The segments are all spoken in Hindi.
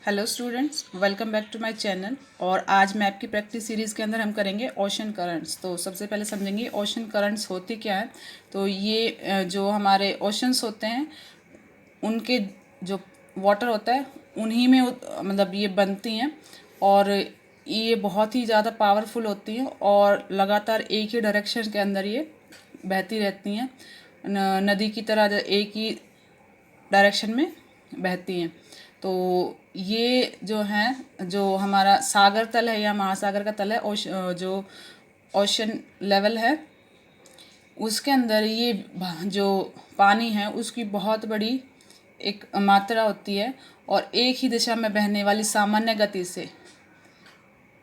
Hello students, welcome back to my channel. और आज मैप की प्रैक्टिस सीरीज़ के अंदर हम करेंगे ओशन करंट्स। तो सबसे पहले समझेंगे ओशन करंट्स होती क्या है। तो ये जो हमारे ओशंस होते हैं उनके जो वाटर होता है उन्हीं में मतलब ये बनती हैं और ये बहुत ही ज़्यादा पावरफुल होती हैं और लगातार एक ही डायरेक्शन के अंदर ये बहती रहती हैं। नदी की तरह एक ही डायरेक्शन में बहती हैं। तो ये जो है, जो हमारा सागर तल है या महासागर का तल है, जो ओशन लेवल है उसके अंदर ये जो पानी है उसकी बहुत बड़ी एक मात्रा होती है और एक ही दिशा में बहने वाली सामान्य गति से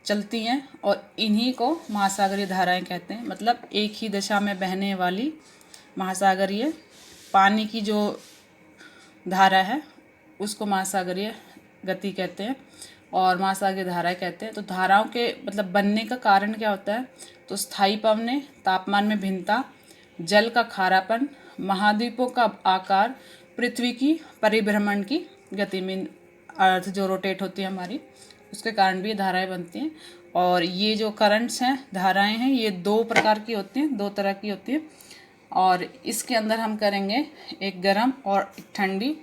चलती हैं और इन्हीं को महासागरीय धाराएं कहते हैं। मतलब एक ही दिशा में बहने वाली महासागरीय पानी की जो धारा है उसको महासागरीय गति कहते हैं और महासागरीय धाराएं कहते हैं। तो धाराओं के मतलब बनने का कारण क्या होता है, तो स्थायी पवनें, तापमान में भिन्नता, जल का खारापन, महाद्वीपों का आकार, पृथ्वी की परिभ्रमण की गति में अर्थ जो रोटेट होती है हमारी, उसके कारण भी ये धाराएं बनती हैं। और ये जो करंट्स हैं, धाराएं हैं, ये दो प्रकार की होती हैं, दो तरह की होती हैं। और इसके अंदर हम करेंगे एक गर्म और एक ठंडी।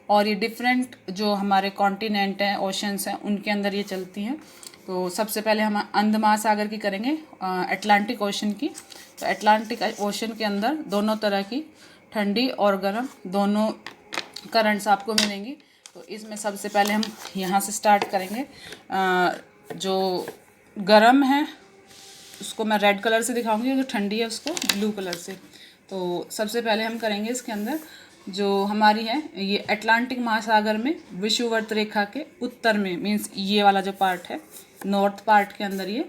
और ये डिफरेंट जो हमारे कॉन्टिनेंट हैं, ओशंस हैं, उनके अंदर ये चलती हैं। तो सबसे पहले हम अंध महासागर की करेंगे, अटलांटिक ओशन की। तो अटलांटिक ओशन के अंदर दोनों तरह की ठंडी और गर्म दोनों करंट्स आपको मिलेंगी। तो इसमें सबसे पहले हम यहाँ से स्टार्ट करेंगे। जो गर्म है उसको मैं रेड कलर से दिखाऊंगी, जो ठंडी है उसको ब्लू कलर से। तो सबसे पहले हम करेंगे इसके अंदर जो हमारी है, ये अटलांटिक महासागर में विषुवत रेखा के उत्तर में, मीन्स ये वाला जो पार्ट है नॉर्थ पार्ट के अंदर ये,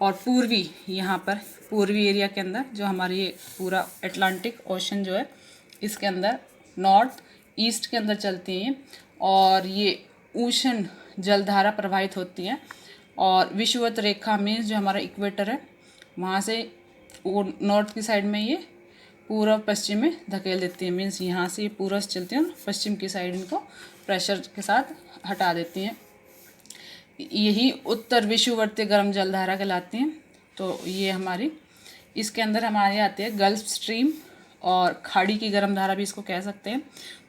और पूर्वी यहाँ पर पूर्वी एरिया के अंदर जो हमारी ये पूरा अटलांटिक ओशन जो है इसके अंदर नॉर्थ ईस्ट के अंदर चलती हैं और ये उष्ण जलधारा प्रवाहित होती है। और विषुवत रेखा मीन्स जो हमारा इक्वेटर है वहाँ से वो नॉर्थ की साइड में ये पूर्व पश्चिम में धकेल देती है। मीन्स यहाँ से ये पूर्व से चलती है और पश्चिम की साइड इनको प्रेशर के साथ हटा देती हैं। यही उत्तर विषुवर्तीय गर्म जलधारा कहलाती हैं। तो ये हमारी इसके अंदर हमारे आती है गल्फ स्ट्रीम और खाड़ी की गर्म धारा भी इसको कह सकते हैं।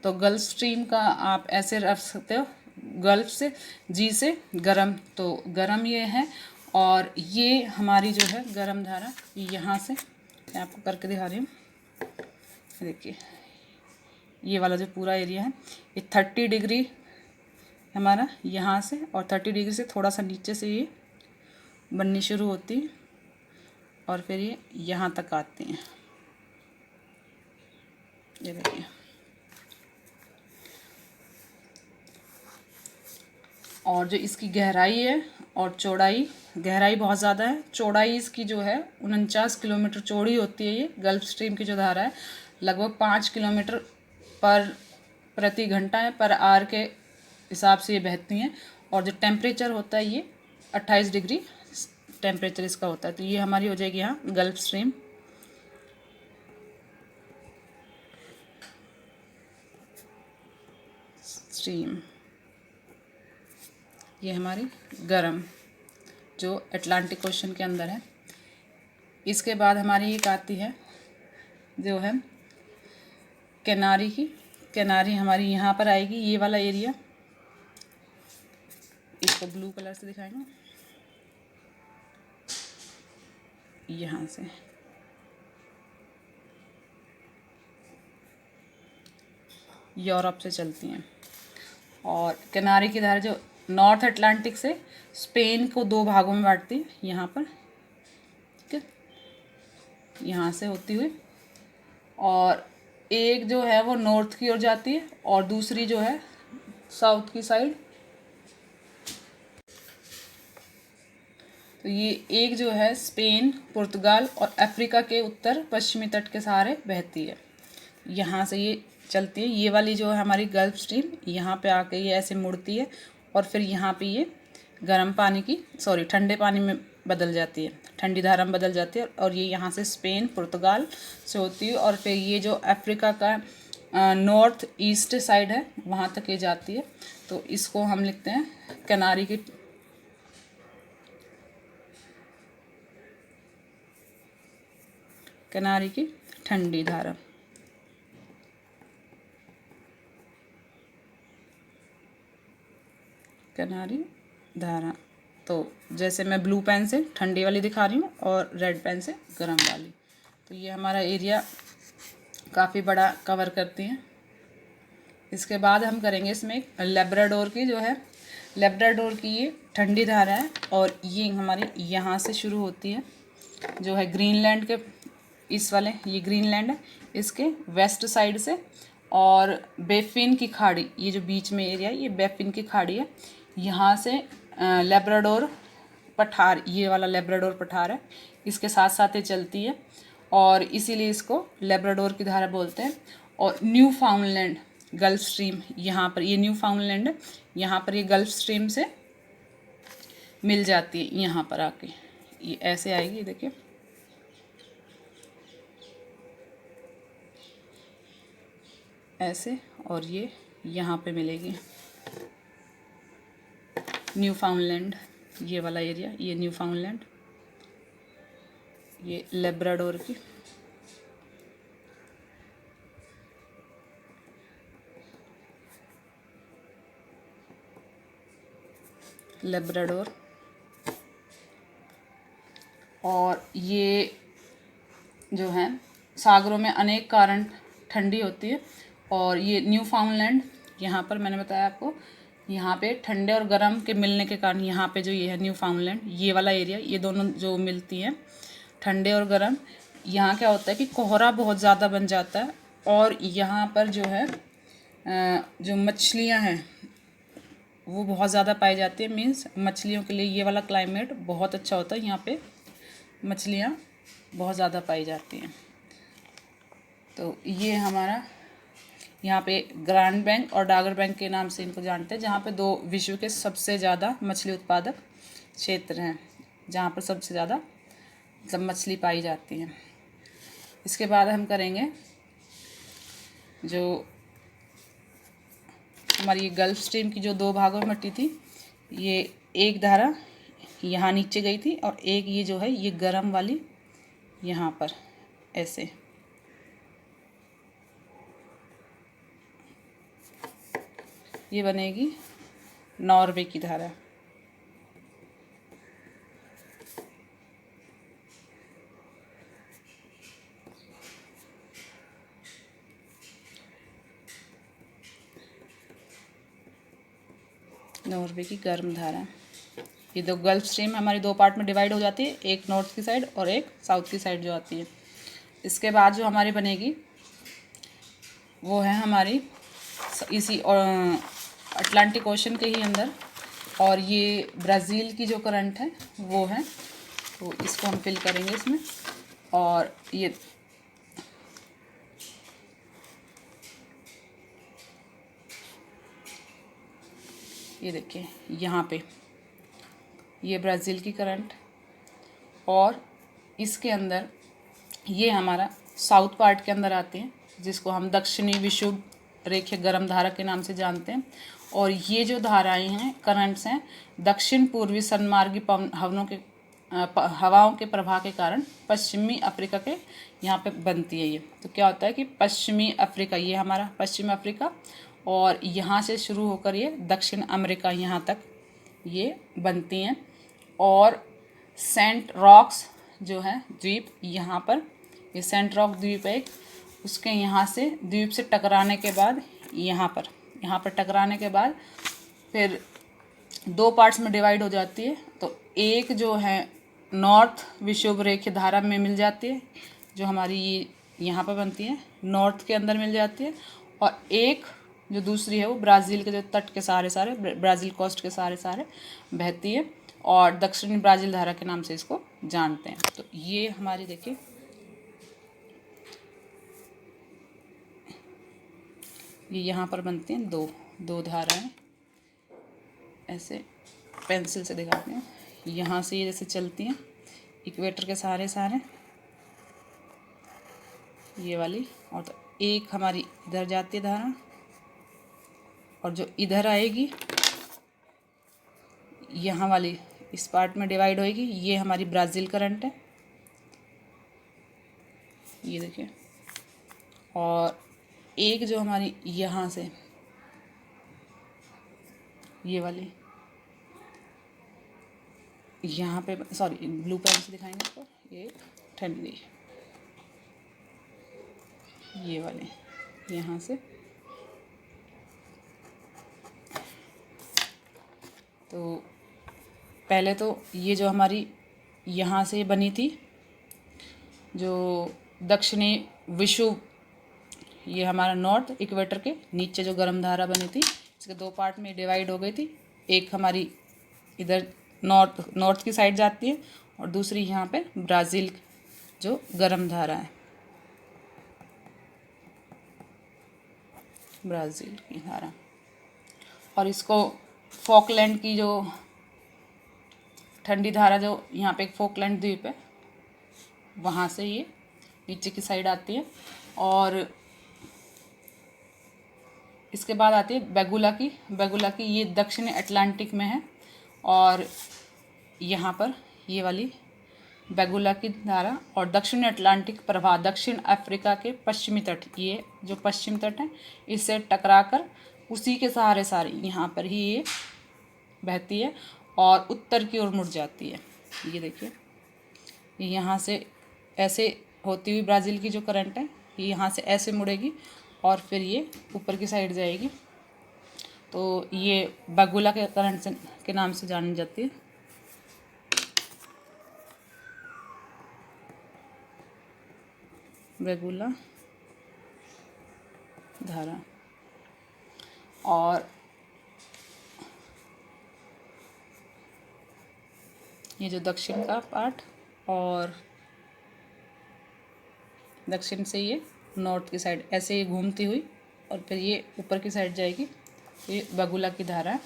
तो गल्फ स्ट्रीम का आप ऐसे रख सकते हो, गल्फ से जी से गर्म, तो गर्म ये है। और ये हमारी जो है गर्म धारा यहाँ से मैं आपको करके दिखा रही हूँ। देखिए ये वाला जो पूरा एरिया है ये 30 डिग्री हमारा यहाँ से, और 30 डिग्री से थोड़ा सा नीचे से ये बननी शुरू होती है और फिर ये यहाँ तक आती हैं। ये देखिए, और जो इसकी गहराई है और चौड़ाई, गहराई बहुत ज़्यादा है, चौड़ाई इसकी जो है 49 किलोमीटर चौड़ी होती है। ये गल्फ स्ट्रीम की जो धारा है लगभग 5 किलोमीटर पर प्रति घंटा है, पर आवर के हिसाब से ये बहती हैं। और जो टेम्परेचर होता है ये 28 डिग्री टेम्परेचर इसका होता है। तो ये हमारी हो जाएगी यहाँ गल्फ स्ट्रीम। ये हमारी गर्म जो अटलांटिक ओशन के अंदर है। इसके बाद हमारी एक आती है जो है किनारी की। किनारी हमारी यहाँ पर आएगी, ये वाला एरिया, इसको ब्लू कलर से दिखाएंगे। यहाँ से यूरोप से चलती हैं। और किनारे की धारा जो नॉर्थ अटलांटिक से स्पेन को दो भागों में बांटती है, यहाँ पर, ठीक है, यहाँ से होती हुई, और एक जो है वो नॉर्थ की ओर जाती है और दूसरी जो है साउथ की साइड। तो ये एक जो है स्पेन, पुर्तगाल और अफ्रीका के उत्तर पश्चिमी तट के सहारे बहती है। यहाँ से ये चलती है, ये वाली जो है हमारी गल्फ स्ट्रीम, यहाँ पे आके ये ऐसे मुड़ती है और फिर यहाँ पे ये गर्म पानी की ठंडे पानी में बदल जाती है, ठंडी धारा में बदल जाती है। और ये यहाँ से स्पेन, पुर्तगाल से होती है और फिर ये जो अफ्रीका का नॉर्थ ईस्ट साइड है वहाँ तक ये जाती है। तो इसको हम लिखते हैं किनारी की ठंडी धारा। किनारी धारा। तो जैसे मैं ब्लू पेन से ठंडी वाली दिखा रही हूँ और रेड पेन से गर्म वाली। तो ये हमारा एरिया काफ़ी बड़ा कवर करती हैं। इसके बाद हम करेंगे इसमें एक लेब्राडोर की जो है, लेब्राडोर की ये ठंडी धारा है और ये हमारी यहाँ से शुरू होती है जो है ग्रीनलैंड के इस वाले, ये ग्रीनलैंड है इसके वेस्ट साइड से, और बेफिन की खाड़ी, ये जो बीच में एरिया है ये बेफिन की खाड़ी है, यहाँ से लेब्राडोर पठार, ये वाला लेब्राडोर पठार है, इसके साथ साथ ये चलती है और इसीलिए इसको लेब्राडोर की धारा बोलते हैं। और न्यू फाउंडलैंड गल्फ स्ट्रीम, यहाँ पर ये न्यू फाउंडलैंड है, यहाँ पर ये गल्फ स्ट्रीम से मिल जाती है, यहाँ पर आके ये ऐसे आएगी, देखिए ऐसे, और ये यहाँ पे मिलेगी न्यू फाउंडलैंड, ये वाला एरिया, ये न्यू फाउंडलैंड, ये लेब्राडोर की लेब्राडोर। और ये जो है सागरों में अनेक कारण ठंडी होती है, और ये न्यू फाउंडलैंड यहाँ पर मैंने बताया आपको, यहाँ पे ठंडे और गर्म के मिलने के कारण यहाँ पे जो ये है न्यू फाउंडलैंड, ये वाला एरिया, ये दोनों जो मिलती हैं ठंडे और गर्म, यहाँ क्या होता है कि कोहरा बहुत ज़्यादा बन जाता है और यहाँ पर जो है जो मछलियाँ हैं वो बहुत ज़्यादा पाई जाती है। मीन्स मछलियों के लिए ये वाला क्लाइमेट बहुत अच्छा होता है, यहाँ पे मछलियाँ बहुत ज़्यादा पाई जाती हैं। तो ये हमारा यहाँ पे ग्रैंड बैंक और डागर बैंक के नाम से इनको जानते हैं, जहाँ पे दो विश्व के सबसे ज़्यादा मछली उत्पादक क्षेत्र हैं, जहाँ पर सबसे ज़्यादा मतलब मछली पाई जाती है। इसके बाद हम करेंगे जो हमारी ये गल्फ स्ट्रीम की जो दो भागों में बटी थी, ये एक धारा यहाँ नीचे गई थी और एक ये जो है ये गर्म वाली यहाँ पर ऐसे, ये बनेगी नॉर्वे की धारा। नॉर्वे की गर्म धारा। ये दो गल्फ स्ट्रीम हमारी दो पार्ट में डिवाइड हो जाती है, एक नॉर्थ की साइड और एक साउथ की साइड जो आती है। इसके बाद जो हमारी बनेगी वो है हमारी इसी अटलांटिक ओशन के ही अंदर, और ये ब्राज़ील की जो करंट है वो है, तो इसको हम फिल करेंगे इसमें। और ये देखिए यहाँ पे ये ब्राज़ील की करंट, और इसके अंदर ये हमारा साउथ पार्ट के अंदर आते हैं, जिसको हम दक्षिणी विषुव रेखीय गर्म धारा के नाम से जानते हैं। और ये जो धाराएं हैं, करंट्स हैं, दक्षिण पूर्वी सन्मार्गी हवाओं के प्रवाह के कारण पश्चिमी अफ्रीका के यहाँ पे बनती है। ये तो क्या होता है कि पश्चिमी अफ्रीका, ये हमारा पश्चिमी अफ्रीका, और यहाँ से शुरू होकर ये दक्षिण अमेरिका यहाँ तक ये बनती हैं। और सेंट रॉक्स जो है द्वीप, यहाँ पर ये सेंट रॉक द्वीप है एक, उसके यहाँ से द्वीप से टकराने के बाद यहाँ पर टकराने के बाद फिर दो पार्ट्स में डिवाइड हो जाती है। तो एक जो है नॉर्थ विषुव रेखीय धारा में मिल जाती है, जो हमारी ये यहाँ पर बनती है, नॉर्थ के अंदर मिल जाती है, और एक जो दूसरी है वो ब्राज़ील के जो तट के सारे ब्राज़ील कोस्ट के सारे बहती है, और दक्षिणी ब्राज़ील धारा के नाम से इसको जानते हैं। तो ये हमारी देखिए ये यहाँ पर बनती हैं दो धाराएं, ऐसे पेंसिल से दिखाते हैं। यहाँ से ये जैसे चलती हैं इक्वेटर के सारे ये वाली, और एक हमारी इधर जाती है धारा, और जो इधर आएगी यहाँ वाली इस पार्ट में डिवाइड होएगी, ये हमारी ब्राज़ील करंट है, ये देखिए। और एक जो हमारी यहाँ से ये वाली यहाँ पे, सॉरी ब्लू पेन से दिखाएंगे इसको, ये ठंडी ये वाले यहाँ से, तो पहले तो ये जो हमारी यहाँ से बनी थी जो दक्षिणी विषुव, ये हमारा नॉर्थ इक्वेटर के नीचे जो गर्म धारा बनी थी, इसके दो पार्ट में डिवाइड हो गई थी। एक हमारी इधर नॉर्थ की साइड जाती है और दूसरी यहाँ पे ब्राज़ील जो गर्म धारा है, ब्राज़ील की धारा। और इसको फॉकलैंड की जो ठंडी धारा जो यहाँ पे एक फॉकलैंड द्वीप है, वहाँ से ये नीचे की साइड आती है। और इसके बाद आती है बेगुला की ये दक्षिण अटलांटिक में है, और यहाँ पर ये वाली बेगुला की धारा और दक्षिण अटलांटिक प्रवाह दक्षिण अफ्रीका के पश्चिमी तट, ये जो पश्चिम तट है इससे टकराकर उसी के सहारे सारी यहाँ पर ही ये बहती है और उत्तर की ओर मुड़ जाती है। ये देखिए, ये यहाँ से ऐसे होती हुई ब्राज़ील की जो करंट है ये यहाँ से ऐसे मुड़ेगी और फिर ये ऊपर की साइड जाएगी। तो ये बेगुला के करंट से के नाम से जानी जाती है। बेगुला धारा। और ये जो दक्षिण का पार्ट, और दक्षिण से ये नॉर्थ की साइड ऐसे ही घूमती हुई और फिर ये ऊपर की साइड जाएगी, ये बेगुला की धारा है।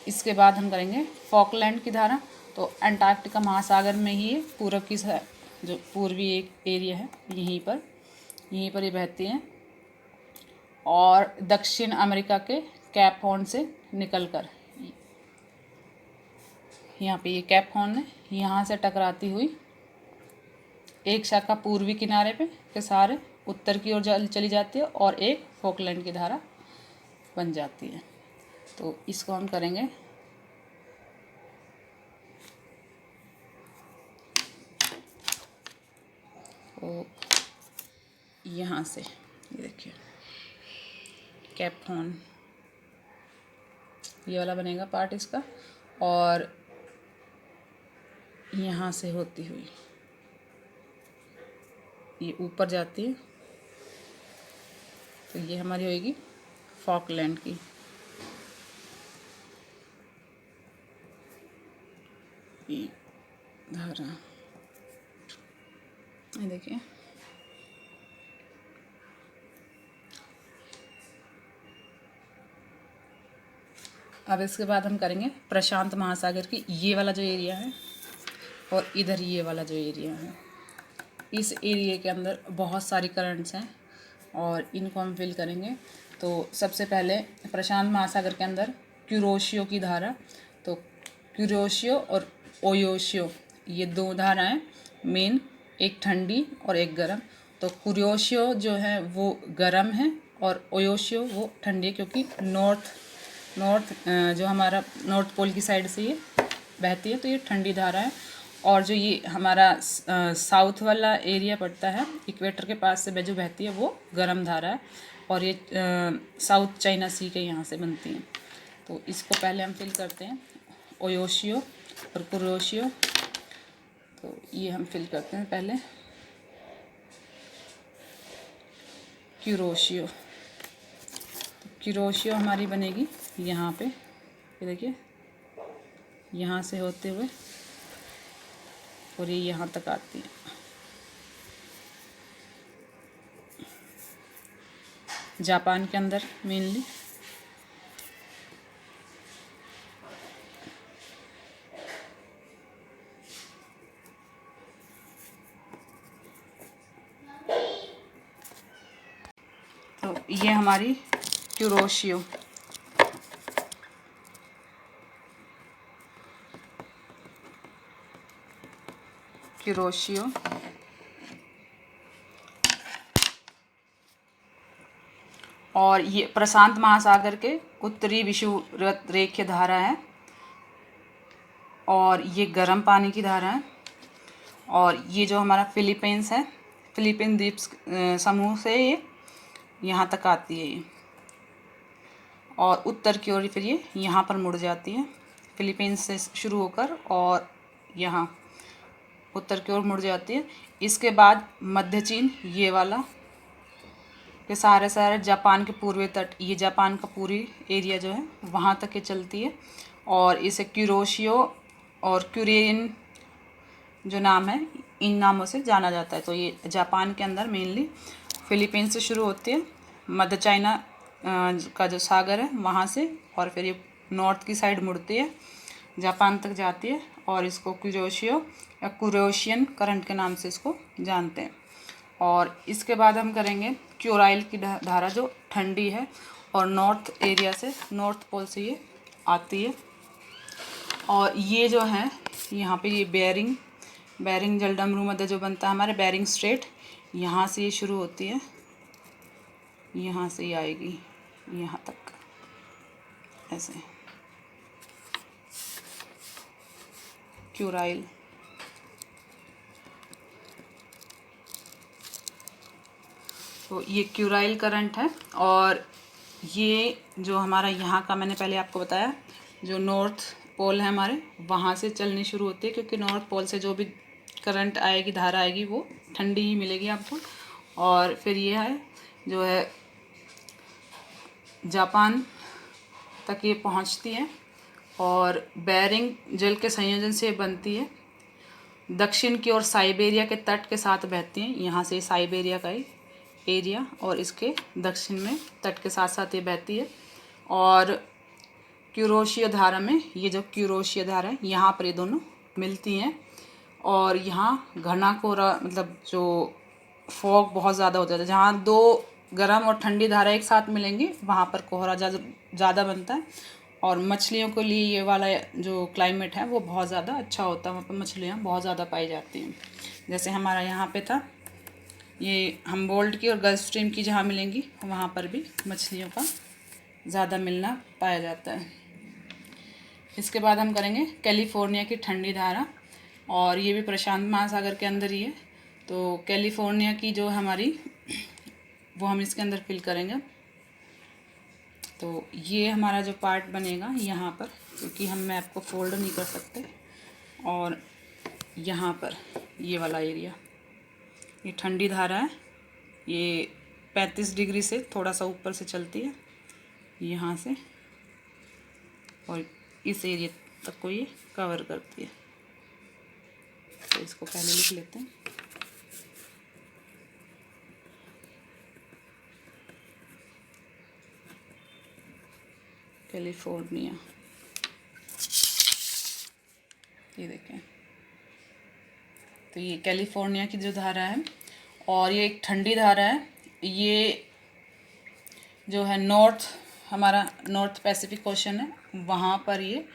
इसके बाद हम करेंगे फॉकलैंड की धारा। तो अंटार्कटिका महासागर में ही ये पूरब की जो पूर्वी एक एरिया है यहीं पर ये बहती हैं और दक्षिण अमेरिका के कैप हॉर्न से निकलकर यहाँ पे ये कैप हॉर्न है, यहाँ से टकराती हुई एक शाखा पूर्वी किनारे पे के सहारे उत्तर की ओर चली जाती है और एक फॉकलैंड की धारा बन जाती है। तो इसको हम करेंगे तो यहाँ से, ये देखिए कैप हॉर्न ये वाला बनेगा पार्ट इसका, और यहाँ से होती हुई ये ऊपर जाती है, तो ये हमारी होएगी फॉकलैंड की। ये धारा ये देखिए, अब इसके बाद हम करेंगे प्रशांत महासागर की ये वाला जो एरिया है और इधर ये वाला जो एरिया है। इस एरिया के अंदर बहुत सारी करंट्स हैं और इनको हम फिल करेंगे। तो सबसे पहले प्रशांत महासागर के अंदर क्यूरोशियो की धारा, तो क्यूरोशियो और ओयोशियो ये दो धाराएं मेन, एक ठंडी और एक गर्म। तो क्यूरोशियो जो है वो गर्म है और ओयोशियो वो ठंडी है, क्योंकि नॉर्थ जो हमारा नॉर्थ पोल की साइड से ये बहती है, तो ये ठंडी धारा है। और जो ये हमारा साउथ वाला एरिया पड़ता है इक्वेटर के पास से जो बहती है वो गर्म धारा है, और ये साउथ चाइना सी के यहाँ से बनती हैं। तो इसको पहले हम फिल करते हैं, ओयोशियो और क्यूरोशियो। तो ये हम फिल करते हैं पहले क्यूरोशियो। तो क्यूरोशियो हमारी बनेगी यहाँ पे, ये देखिए यहाँ से होते हुए और ये यहाँ तक आती है। जापान के अंदर मेनली। तो ये हमारी क्यूरोशियो, और ये प्रशांत महासागर के उत्तरी विषुववृत्त रेखीय धारा है, और ये गर्म पानी की धारा है। और ये जो हमारा फिलीपींस है, फिलीपीन द्वीप समूह से ये यहाँ तक आती है ये, और उत्तर की ओर फिर ये यहाँ पर मुड़ जाती है, फिलीपींस से शुरू होकर और यहाँ उत्तर की ओर मुड़ जाती है। इसके बाद मध्य चीन ये वाला के सारे जापान के पूर्वी तट, ये जापान का पूरी एरिया जो है वहाँ तक ये चलती है, और इसे क्यूरोशियो और क्यूरियन जो नाम है इन नामों से जाना जाता है। तो ये जापान के अंदर मेनली फिलीपींस से शुरू होती है, मध्य चाइना का जो सागर है वहाँ से, और फिर ये नॉर्थ की साइड मुड़ती है, जापान तक जाती है, और इसको क्यूरोशियो या क्यूरोशियन करंट के नाम से इसको जानते हैं। और इसके बाद हम करेंगे क्यूराइल की धारा, जो ठंडी है और नॉर्थ एरिया से, नॉर्थ पोल से ये आती है। और ये जो है यहाँ पे ये बेरिंग जलडमरू मध्य जो बनता है हमारे बेरिंग स्ट्रेट, यहाँ से ये शुरू होती है, यहाँ से ये आएगी यहाँ तक ऐसे क्यूराइल। तो ये क्यूराइल करंट है, और ये जो हमारा यहाँ का मैंने पहले आपको बताया, जो नॉर्थ पोल है हमारे वहाँ से चलनी शुरू होती है, क्योंकि नॉर्थ पोल से जो भी करंट आएगी, धारा आएगी, वो ठंडी ही मिलेगी आपको। और फिर ये है जो है जापान तक ये पहुँचती है, और बेरिंग जल के संयोजन से बनती है। दक्षिण की ओर साइबेरिया के तट के साथ बहती हैं, यहाँ से साइबेरिया का ही एरिया, और इसके दक्षिण में तट के साथ साथ ये बहती है। और क्यूरोशियो धारा में, ये जो क्यूरोशियो धारा है यहाँ पर ये दोनों मिलती हैं, और यहाँ घना कोहरा, मतलब जो फॉग बहुत ज़्यादा हो जाता है, जहाँ दो गर्म और ठंडी धारा एक साथ मिलेंगी वहाँ पर कोहरा ज़्यादा बनता है। और मछलियों के लिए ये वाला जो क्लाइमेट है वो बहुत ज़्यादा अच्छा होता है, वहाँ पर मछलियाँ बहुत ज़्यादा पाई जाती हैं। जैसे हमारा यहाँ पे था, ये हम्बोल्ट की और गल्फ स्ट्रीम की जहाँ मिलेंगी वहाँ पर भी मछलियों का ज़्यादा मिलना पाया जाता है। इसके बाद हम करेंगे कैलिफोर्निया की ठंडी धारा, और ये भी प्रशांत महासागर के अंदर ही है। तो कैलिफोर्निया की जो हमारी, वो हम इसके अंदर फिल करेंगे। तो ये हमारा जो पार्ट बनेगा यहाँ पर, क्योंकि हम मैप को फोल्ड नहीं कर सकते, और यहाँ पर ये वाला एरिया, ये ठंडी धारा है, ये 35 डिग्री से थोड़ा सा ऊपर से चलती है यहाँ से, और इस एरिया तक को ये कवर करती है। तो इसको पहले लिख लेते हैं। कैलिफोर्निया, ये देखें, तो ये कैलिफोर्निया की जो धारा है, और ये एक ठंडी धारा है। ये जो है हमारा नॉर्थ पैसिफिक ओशन है वहाँ पर ये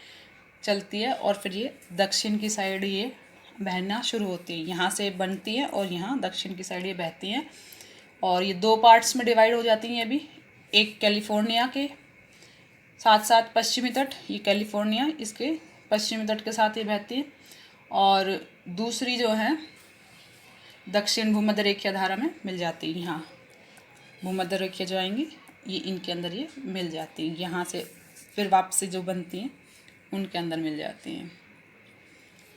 चलती है, और फिर ये दक्षिण की साइड ये बहना शुरू होती है, यहाँ से बनती है और यहाँ दक्षिण की साइड ये बहती हैं, और ये दो पार्ट्स में डिवाइड हो जाती हैं अभी। एक कैलिफोर्निया के साथ साथ पश्चिमी तट, ये कैलिफोर्निया इसके पश्चिमी तट के साथ ये बहती है, और दूसरी जो है दक्षिण भूमध्य रेखीय धारा में मिल जाती है। यहाँ भूमध्य रेखीय जो आएंगी ये इनके अंदर ये मिल जाती हैं, यहाँ से फिर वापसी जो बनती हैं उनके अंदर मिल जाती हैं।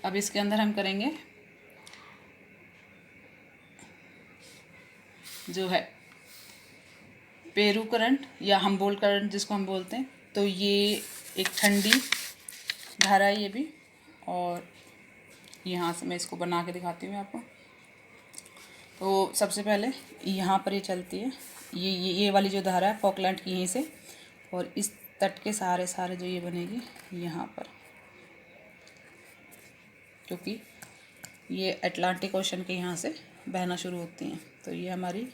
अब इसके अंदर हम करेंगे जो है पेरू करंट या हम्बोल्ट करंट जिसको हम बोलते हैं। तो ये एक ठंडी धारा है ये भी, और यहाँ से मैं इसको बना के दिखाती हूँ आपको। तो सबसे पहले यहाँ पर ये चलती है, ये वाली जो धारा है फॉकलैंड की यहीं से, और इस तट के सारे जो ये बनेगी यहाँ पर, क्योंकि ये अटलांटिक ओशन के यहाँ से बहना शुरू होती हैं। तो ये हमारी,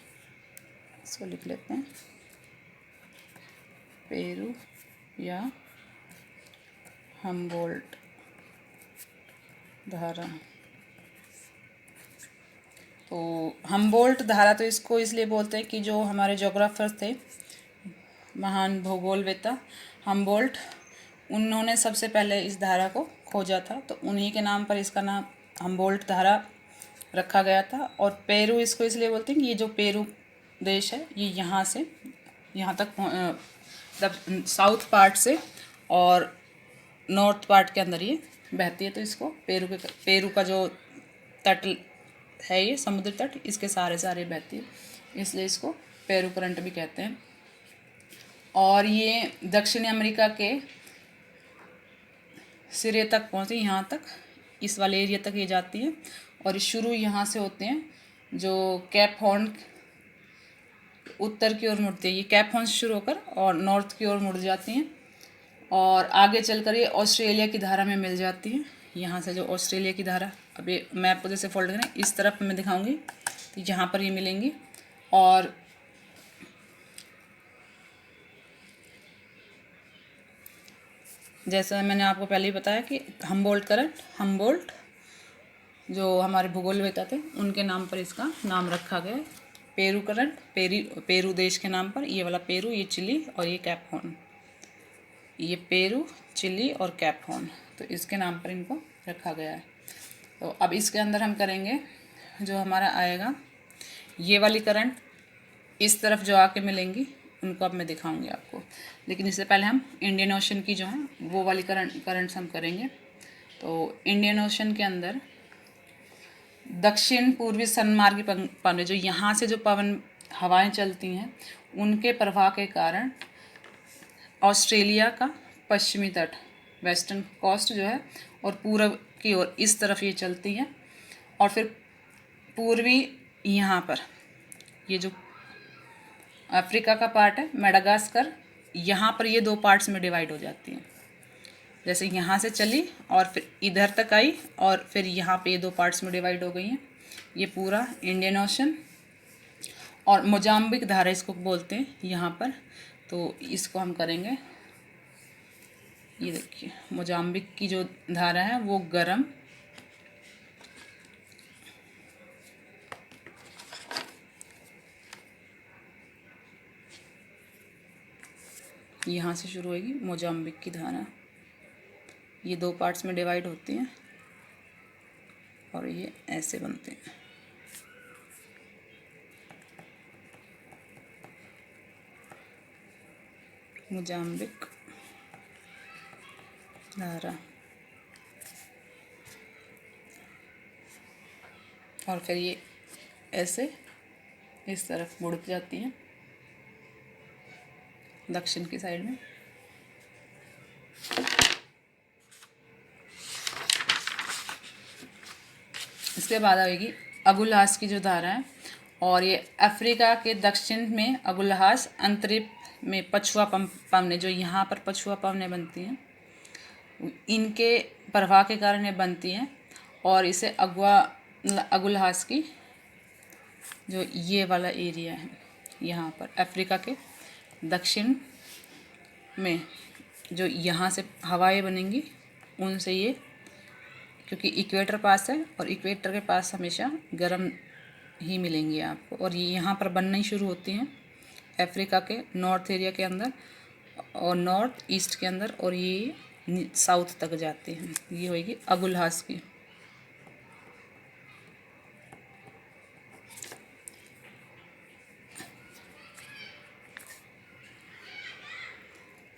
इसको लिख लेते हैं, पेरू या हम्बोल्ट धारा। तो हम्बोल्ट धारा तो इसको इसलिए बोलते हैं कि जो हमारे ज्योग्राफर थे, महान भूगोलवेत्ता हम्बोल्ट, उन्होंने सबसे पहले इस धारा को खोजा था, तो उन्हीं के नाम पर इसका नाम हम्बोल्ट धारा रखा गया था। और पेरू इसको इसलिए बोलते हैं कि ये जो पेरू देश है ये यहाँ से यहाँ तक मतलब साउथ पार्ट से और नॉर्थ पार्ट के अंदर ये बहती है। तो इसको पेरू का जो तट है, ये समुद्र तट, इसके सारे बहती है, इसलिए इसको पेरू करंट भी कहते हैं। और ये दक्षिणी अमेरिका के सिरे तक पहुँचती, यहाँ तक, इस वाले एरिया तक ये जाती है। और शुरू यहाँ से होते हैं, जो कैप हॉर्न उत्तर की ओर मुड़ती है, ये कैप हॉर्न से शुरू होकर और नॉर्थ की ओर मुड़ जाती हैं और आगे चलकर ये ऑस्ट्रेलिया की धारा में मिल जाती है। यहाँ से जो ऑस्ट्रेलिया की धारा, अब ये मैप को जैसे फोल्ड करें इस तरफ मैं दिखाऊंगी, तो यहाँ पर ये मिलेंगी। और जैसा मैंने आपको पहले ही बताया कि हम्बोल्ट जो हमारे भूगोलवेत्ता थे उनके नाम पर इसका नाम रखा गया। पेरू करंट पेरू देश के नाम पर, ये वाला पेरू, ये चिली और ये कैप हॉर्न, ये पेरू, चिली और कैप हॉर्न, तो इसके नाम पर इनको रखा गया है। तो अब इसके अंदर हम करेंगे, जो हमारा आएगा ये वाली करंट इस तरफ जो आके मिलेंगी उनको अब मैं दिखाऊंगी आपको, लेकिन इससे पहले हम इंडियन ओशन की जो है वो वाली करंट्स हम करेंगे। तो इंडियन ओशन के अंदर दक्षिण पूर्वी सन्मार्गी पवन, जो यहाँ से जो पवन हवाएं चलती हैं उनके प्रवाह के कारण ऑस्ट्रेलिया का पश्चिमी तट, वेस्टर्न कोस्ट जो है, और पूर्व की ओर इस तरफ ये चलती हैं। और फिर पूर्वी यहाँ पर ये जो अफ्रीका का पार्ट है, मेडागास्कर, यहाँ पर ये दो पार्ट्स में डिवाइड हो जाती हैं। जैसे यहाँ से चली और फिर इधर तक आई और फिर यहाँ पे ये दो पार्ट्स में डिवाइड हो गई हैं। ये पूरा इंडियन ओशन और मोजाम्बिक धारा इसको बोलते हैं यहाँ पर। तो इसको हम करेंगे, ये देखिए मोजाम्बिक की जो धारा है वो गर्म यहाँ से शुरू होगी। मोजाम्बिक की धारा ये दो पार्ट्स में डिवाइड होती हैं और ये ऐसे बनते हैं। मोजाम्बिक धारा, और फिर ये ऐसे इस तरफ मुड़ जाती हैं दक्षिण की साइड में। इसके बाद आएगी अगुलहास की जो धारा है, और ये अफ्रीका के दक्षिण में अगुलहास अंतरिप में पछुआ पवने, जो यहाँ पर पछुआ पवने बनती हैं, इनके प्रवाह के कारण ये बनती हैं। और इसे अगुलहास की जो ये वाला एरिया है यहाँ पर अफ्रीका के दक्षिण में, जो यहाँ से हवाएं बनेंगी उनसे ये, क्योंकि इक्वेटर पास है और इक्वेटर के पास हमेशा गर्म ही मिलेंगी आपको, और ये यहाँ पर बनना ही शुरू होती हैं अफ्रीका के नॉर्थ एरिया के अंदर और नॉर्थ ईस्ट के अंदर, और ये साउथ तक जाती हैं। ये होगी अगुलहास की।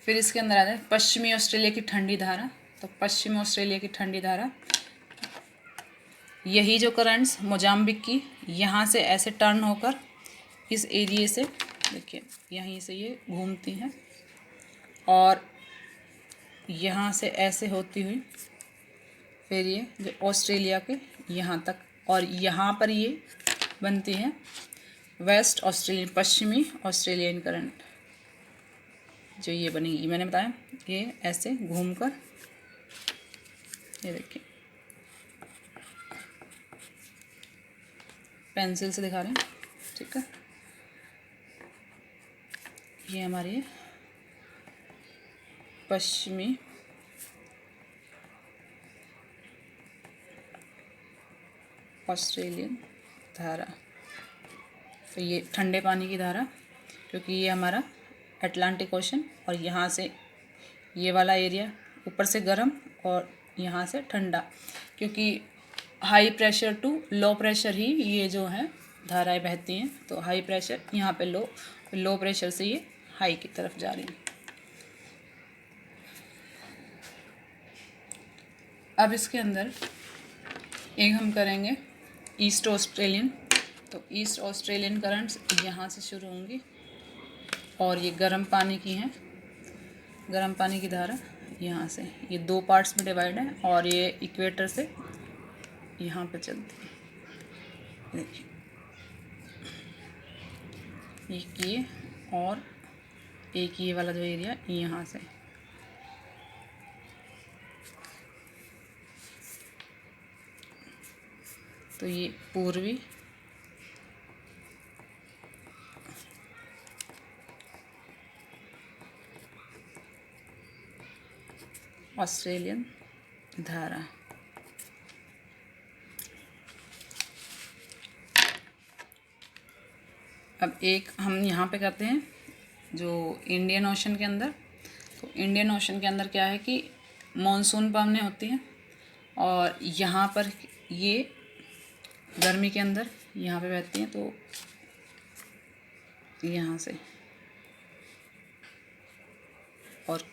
फिर इसके अंदर आता है पश्चिमी ऑस्ट्रेलिया की ठंडी धारा। तो पश्चिमी ऑस्ट्रेलिया की ठंडी धारा, यही जो करंट्स मोजाम्बिक की यहाँ से ऐसे टर्न होकर इस एरिया से, देखिए यहीं से ये घूमती हैं और यहाँ से ऐसे होती हुई फिर ये जो ऑस्ट्रेलिया के यहाँ तक, और यहाँ पर ये बनती हैं वेस्ट ऑस्ट्रेलियन, पश्चिमी ऑस्ट्रेलियन करंट, जो ये बनेगी मैंने बताया, ये ऐसे घूमकर, ये देखिए पेंसिल से दिखा रहे हैं, ठीक है। ये हमारी पश्चिमी ऑस्ट्रेलियन धारा। तो ये ठंडे पानी की धारा, क्योंकि ये हमारा अटलांटिक ओशन, और यहाँ से ये वाला एरिया ऊपर से गर्म और यहाँ से ठंडा, क्योंकि high pressure to low pressure ही ये जो है धाराएं बहती हैं। तो हाई प्रेशर यहाँ पे लो प्रेशर से ये हाई की तरफ जा रही हैं। अब इसके अंदर एक हम करेंगे ईस्ट ऑस्ट्रेलियन। तो ईस्ट ऑस्ट्रेलियन करंट्स यहाँ से शुरू होंगी और ये गर्म पानी की हैं, गर्म पानी की धारा यहाँ से, ये 2 पार्ट्स में डिवाइड है और ये इक्वेटर से यहाँ पे चलती है। देखिए एक ये और एक ये वाला जो एरिया यहाँ से, तो ये पूर्वी ऑस्ट्रेलियन धारा। अब एक हम यहाँ पे करते हैं जो इंडियन ओशन के अंदर। तो इंडियन ओशन के अंदर क्या है कि मॉनसून पवनें होती हैं और यहाँ पर ये गर्मी के अंदर यहाँ पे बहती हैं। तो यहाँ से और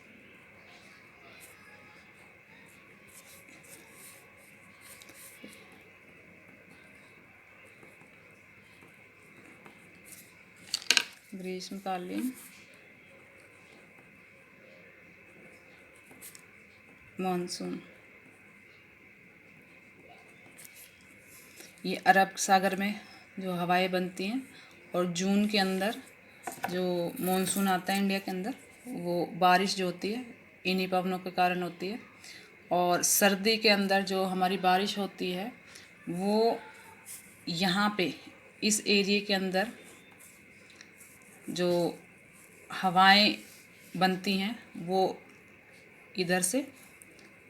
ग्रीष्मकालीन मानसून ये अरब सागर में जो हवाएं बनती हैं, और जून के अंदर जो मानसून आता है इंडिया के अंदर, वो बारिश जो होती है इन्हीं पवनों के कारण होती है। और सर्दी के अंदर जो हमारी बारिश होती है वो यहाँ पे इस एरिया के अंदर जो हवाएं बनती हैं वो इधर से,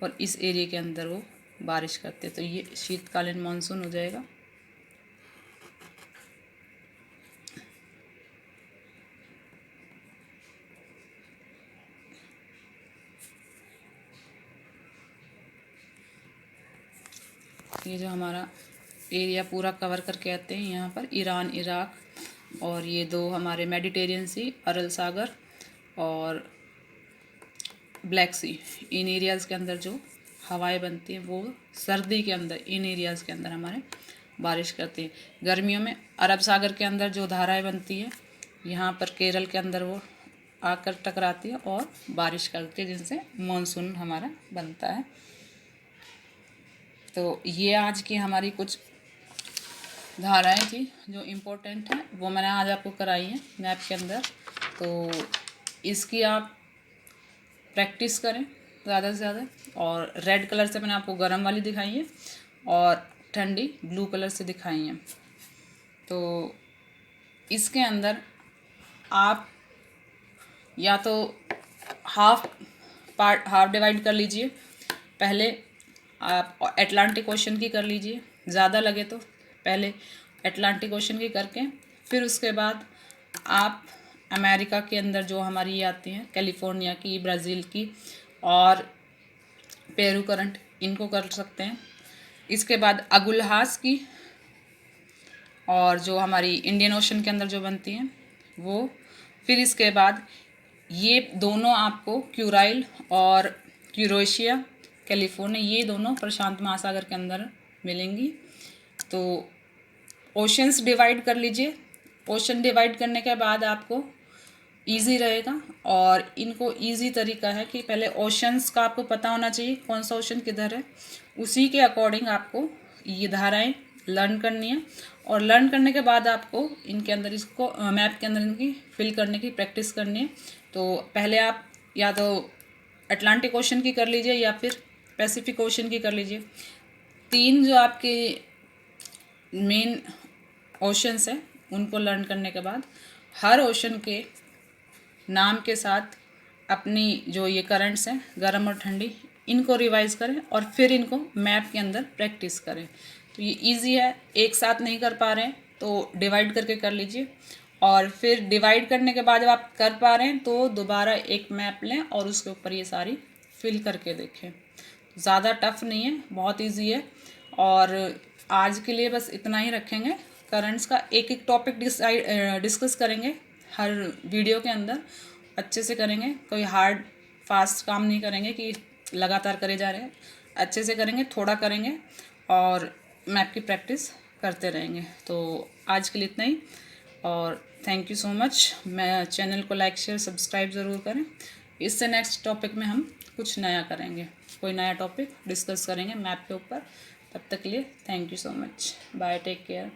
और इस एरिया के अंदर वो बारिश करते हैं। तो ये शीतकालीन मानसून हो जाएगा। ये जो हमारा एरिया पूरा कवर करके आते हैं, यहाँ पर ईरान, इराक, और ये 2 हमारे मेडिटेरियन सी, अरल सागर और ब्लैक सी, इन एरियाज़ के अंदर जो हवाएं बनती हैं वो सर्दी के अंदर इन एरियाज़ के अंदर हमारे बारिश करती हैं। गर्मियों में अरब सागर के अंदर जो धाराएं बनती हैं यहाँ पर केरल के अंदर वो आकर टकराती है और बारिश करती है, जिनसे मानसून हमारा बनता है। तो ये आज की हमारी कुछ धाराएं थी जो इम्पोर्टेंट हैं, वो मैंने आज आपको कराई हैं मैप के अंदर। तो इसकी आप प्रैक्टिस करें ज़्यादा से ज़्यादा। और रेड कलर से मैंने आपको गर्म वाली दिखाई है और ठंडी ब्लू कलर से दिखाई है। तो इसके अंदर आप या तो हाफ डिवाइड कर लीजिए। पहले आप अटलांटिक ओशन की कर लीजिए, ज़्यादा लगे तो पहले अटलांटिक ओशन की करके फिर उसके बाद आप अमेरिका के अंदर जो हमारी ये आती हैं, कैलिफोर्निया की, ब्राज़ील की और पेरू करंट, इनको कर सकते हैं। इसके बाद अगुलहास की, और जो हमारी इंडियन ओशन के अंदर जो बनती हैं वो। फिर इसके बाद ये दोनों आपको क्यूराइल और क्यूरोशिया, कैलिफोर्निया, ये दोनों प्रशांत महासागर के अंदर मिलेंगी। तो ओशंस डिवाइड कर लीजिए। ओशन डिवाइड करने के बाद आपको इजी रहेगा, और इनको इजी तरीका है कि पहले ओशंस का आपको पता होना चाहिए कौन सा ओशन किधर है, उसी के अकॉर्डिंग आपको ये धाराएं लर्न करनी है। और लर्न करने के बाद आपको इनके अंदर इसको मैप के अंदर इनकी फिल करने की प्रैक्टिस करनी है। तो पहले आप या तो अटलांटिक ओशन की कर लीजिए या फिर पैसिफिक ओशन की कर लीजिए। 3 जो आपके मेन ओशंस हैं उनको लर्न करने के बाद हर ओशन के नाम के साथ अपनी जो ये करंट्स हैं गर्म और ठंडी, इनको रिवाइज करें और फिर इनको मैप के अंदर प्रैक्टिस करें। तो ये इजी है, एक साथ नहीं कर पा रहे हैं तो डिवाइड करके कर लीजिए, और फिर डिवाइड करने के बाद जब आप कर पा रहे हैं तो दोबारा एक मैप लें और उसके ऊपर ये सारी फिल करके देखें। ज़्यादा टफ नहीं है, बहुत इजी है। और आज के लिए बस इतना ही रखेंगे। करंट्स का एक एक टॉपिक डिस्कस करेंगे हर वीडियो के अंदर, अच्छे से करेंगे। कोई हार्ड फास्ट काम नहीं करेंगे कि लगातार करे जा रहे हैं, अच्छे से करेंगे, थोड़ा करेंगे और मैप की प्रैक्टिस करते रहेंगे। तो आज के लिए इतना ही, और थैंक यू सो मच। मैं चैनल को लाइक शेयर सब्सक्राइब ज़रूर करें। इससे नेक्स्ट टॉपिक में हम कुछ नया करेंगे, कोई नया टॉपिक डिस्कस करेंगे मैप के ऊपर। तब तक के लिए thank you so much, bye, take care.